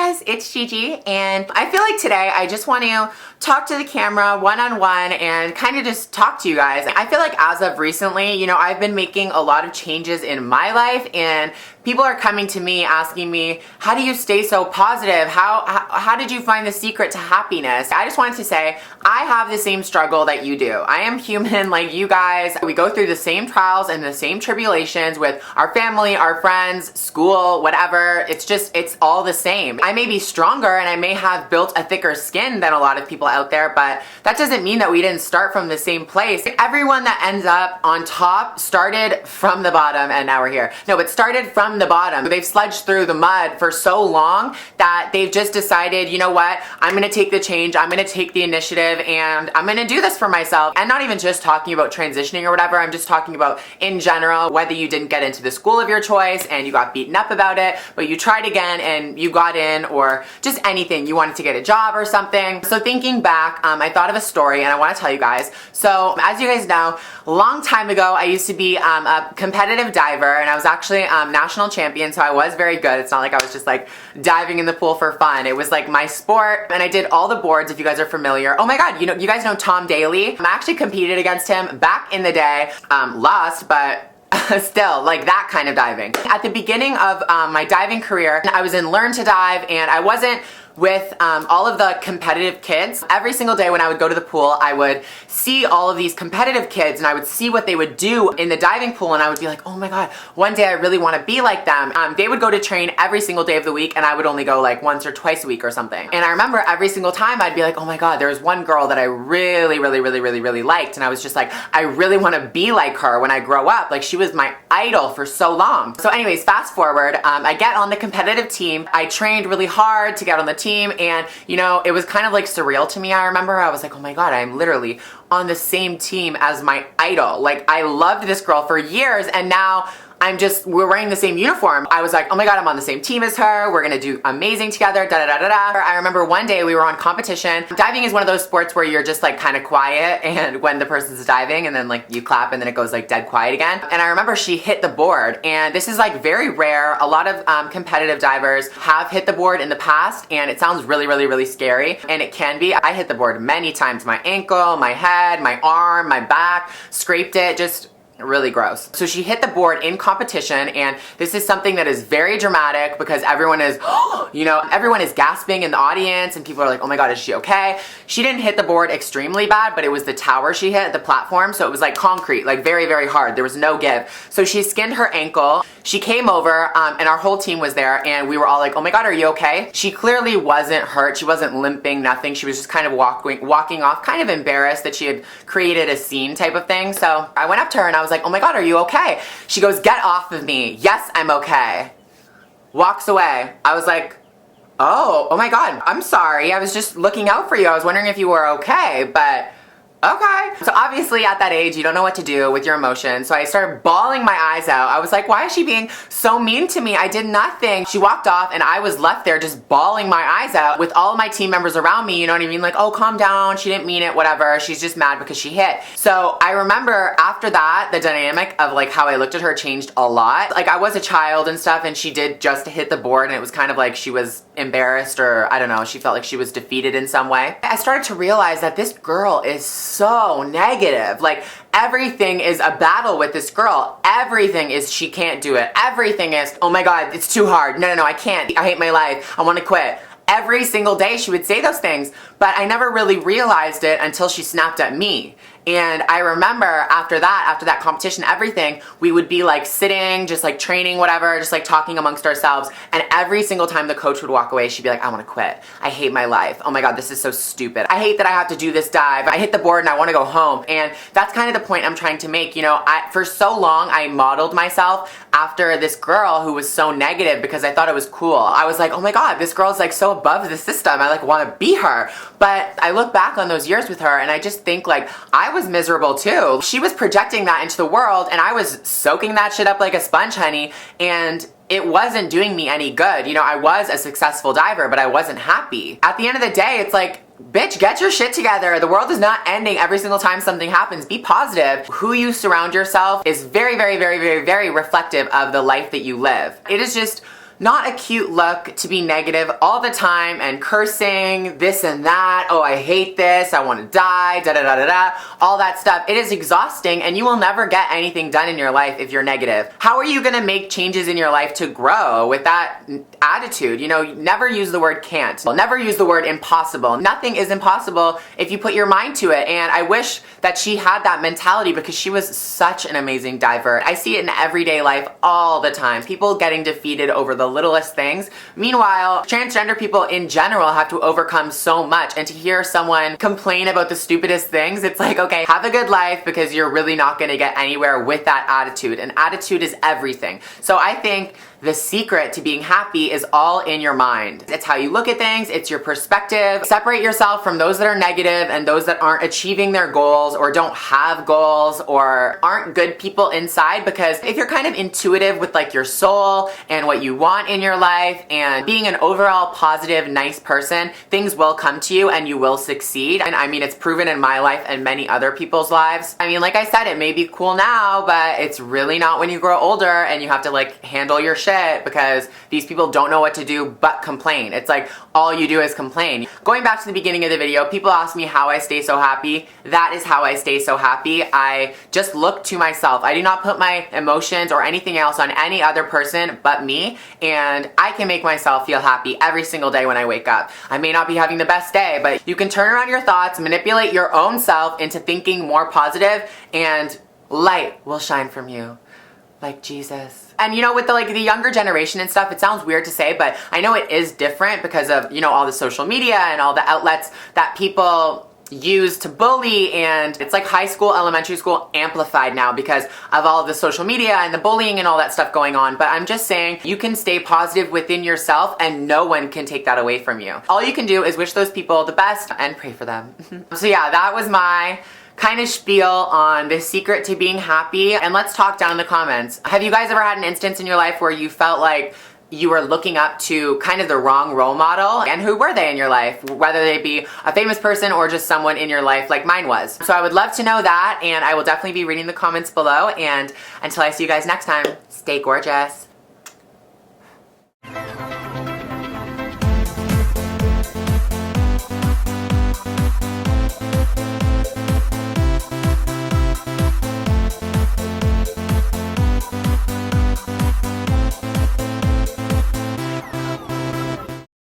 guys, it's Gigi, and I feel like today I just want to talk to the camera one-on-one and kind of just talk to you guys. I feel like as of recently, I've been making a lot of changes in my life, and people are coming to me asking me, how do you stay so positive? How did you find the secret to happiness? I just wanted to say, I have the same struggle that you do. I am human like you guys. We go through the same trials and the same tribulations with our family, our friends, school, whatever. It's all the same. I may be stronger and I may have built a thicker skin than a lot of people out there, but that doesn't mean that we didn't start from the same place. Everyone that ends up on top started from the bottom and now we're here. No, but started from the bottom. They've sludged through the mud for so long that they've just decided, you know what, I'm gonna take the change, I'm gonna take the initiative, and I'm gonna do this for myself. And not even just talking about transitioning or whatever, I'm just talking about in general, whether you didn't get into the school of your choice and you got beaten up about it, but you tried again and you got in, or just anything, you wanted to get a job or something. So thinking back, I thought of a story and I want to tell you guys. So as you guys know, a long time ago, I used to be a competitive diver, and I was actually national champion, so I was very good. It's not like I was just like diving in the pool for fun. It was like my sport, and I did all the boards, if you guys are familiar. Oh my god, you guys know Tom Daly? I actually competed against him back in the day. Lost, but still, like that kind of diving. At the beginning of my diving career, I was in Learn to Dive, and I wasn't with all of the competitive kids. Every single day when I would go to the pool, I would see all of these competitive kids and I would see what they would do in the diving pool, and I would be like, oh my god, one day I really want to be like them. They would go to train every single day of the week and I would only go like once or twice a week or something. And I remember every single time I'd be like, oh my god, there was one girl that I really liked, and I was just like, I really want to be like her when I grow up. Like, she was my idol for so long. So anyways, fast forward, I get on the competitive team. I trained really hard to get on the team, and it was kind of like surreal to me. I remember I was like, oh my god, I'm literally on the same team as my idol. Like, I loved this girl for years, and now we're wearing the same uniform. I was like, oh my god, I'm on the same team as her. We're gonna do amazing together, da da da da da. I remember one day we were on competition. Diving is one of those sports where you're just like kind of quiet, and when the person's diving, and then like you clap and then it goes like dead quiet again. And I remember she hit the board, and this is like very rare. A lot of competitive divers have hit the board in the past, and it sounds really scary, and it can be. I hit the board many times. My ankle, my head, my arm, my back, scraped it, just really gross. So she hit the board in competition, and this is something that is very dramatic because everyone is, everyone is gasping in the audience, and people are like, oh my god, is she okay? She didn't hit the board extremely bad, but it was the tower she hit, the platform, so it was like concrete, like very hard. There was no give. So she skinned her ankle. She came over, and our whole team was there, and we were all like, oh my god, are you okay? She clearly wasn't hurt. She wasn't limping, nothing. She was just kind of walking off, kind of embarrassed that she had created a scene type of thing. So I went up to her and I was like, oh my god, are you okay? She goes, get off of me. Yes, I'm okay. Walks away. I was like, oh my god, I'm sorry. I was just looking out for you. I was wondering if you were okay, but okay. So obviously at that age, you don't know what to do with your emotions. So I started bawling my eyes out. I was like, why is she being so mean to me? I did nothing. She walked off and I was left there just bawling my eyes out with all of my team members around me. You know what I mean? Like, oh, calm down. She didn't mean it, whatever. She's just mad because she hit. So I remember after that, the dynamic of like how I looked at her changed a lot. Like, I was a child and stuff, and she did just hit the board, and it was kind of like she was embarrassed, or I don't know, she felt like she was defeated in some way. I started to realize that this girl is so negative. Like, everything is a battle with this girl. Everything is she can't do it. Everything is, oh my god, it's too hard. No, I can't. I hate my life. I want to quit. Every single day she would say those things, but I never really realized it until she snapped at me. And I remember after that competition, everything, we would be like sitting, just like training, whatever, just like talking amongst ourselves. And every single time the coach would walk away, she'd be like, I want to quit. I hate my life. Oh my god, this is so stupid. I hate that I have to do this dive. I hit the board and I want to go home. And that's kind of the point I'm trying to make. For so long, I modeled myself after this girl who was so negative because I thought it was cool. I was like, oh my god, this girl's like so above the system. I like want to be her. But I look back on those years with her and I just think like, I was miserable too. She was projecting that into the world, and I was soaking that shit up like a sponge, honey, and it wasn't doing me any good. I was a successful diver, but I wasn't happy. At the end of the day, it's like, bitch, get your shit together. The world is not ending every single time something happens. Be positive. Who you surround yourself is very reflective of the life that you live. It is just not a cute look to be negative all the time and cursing this and that. Oh, I hate this. I want to die. Da da da da da. All that stuff. It is exhausting, and you will never get anything done in your life if you're negative. How are you going to make changes in your life to grow with that attitude? You know, never use the word can't. Never use the word impossible. Nothing is impossible if you put your mind to it. And I wish that she had that mentality, because she was such an amazing diver. I see it in everyday life all the time. People getting defeated over the littlest things. Meanwhile, transgender people in general have to overcome so much, and to hear someone complain about the stupidest things, it's like, okay, have a good life, because you're really not going to get anywhere with that attitude, and attitude is everything. So I think the secret to being happy is all in your mind. It's how you look at things, it's your perspective. Separate yourself from those that are negative and those that aren't achieving their goals, or don't have goals, or aren't good people inside, because if you're kind of intuitive with like your soul and what you want in your life, and being an overall positive, nice person, things will come to you and you will succeed. And I mean, it's proven in my life and many other people's lives. I mean, like I said, it may be cool now, but it's really not when you grow older and you have to like handle your shit, because these people don't know what to do but complain. It's like all you do is complain. Going back to the beginning of the video, people ask me how I stay so happy. That is how I stay so happy. I just look to myself. I do not put my emotions or anything else on any other person but me, and I can make myself feel happy every single day when I wake up. I may not be having the best day, but you can turn around your thoughts, manipulate your own self into thinking more positive, and light will shine from you. Like Jesus. And you know, with the younger generation and stuff, it sounds weird to say, but I know it is different because of, you know, all the social media and all the outlets that people use to bully, and it's like high school, elementary school amplified now because of all of the social media and the bullying and all that stuff going on. But I'm just saying, you can stay positive within yourself and no one can take that away from you. All you can do is wish those people the best and pray for them. So yeah, that was my kind of spiel on the secret to being happy. And let's talk down in the comments. Have you guys ever had an instance in your life where you felt like you were looking up to kind of the wrong role model? And who were they in your life? Whether they be a famous person or just someone in your life like mine was. So I would love to know that, and I will definitely be reading the comments below. And until I see you guys next time, stay gorgeous.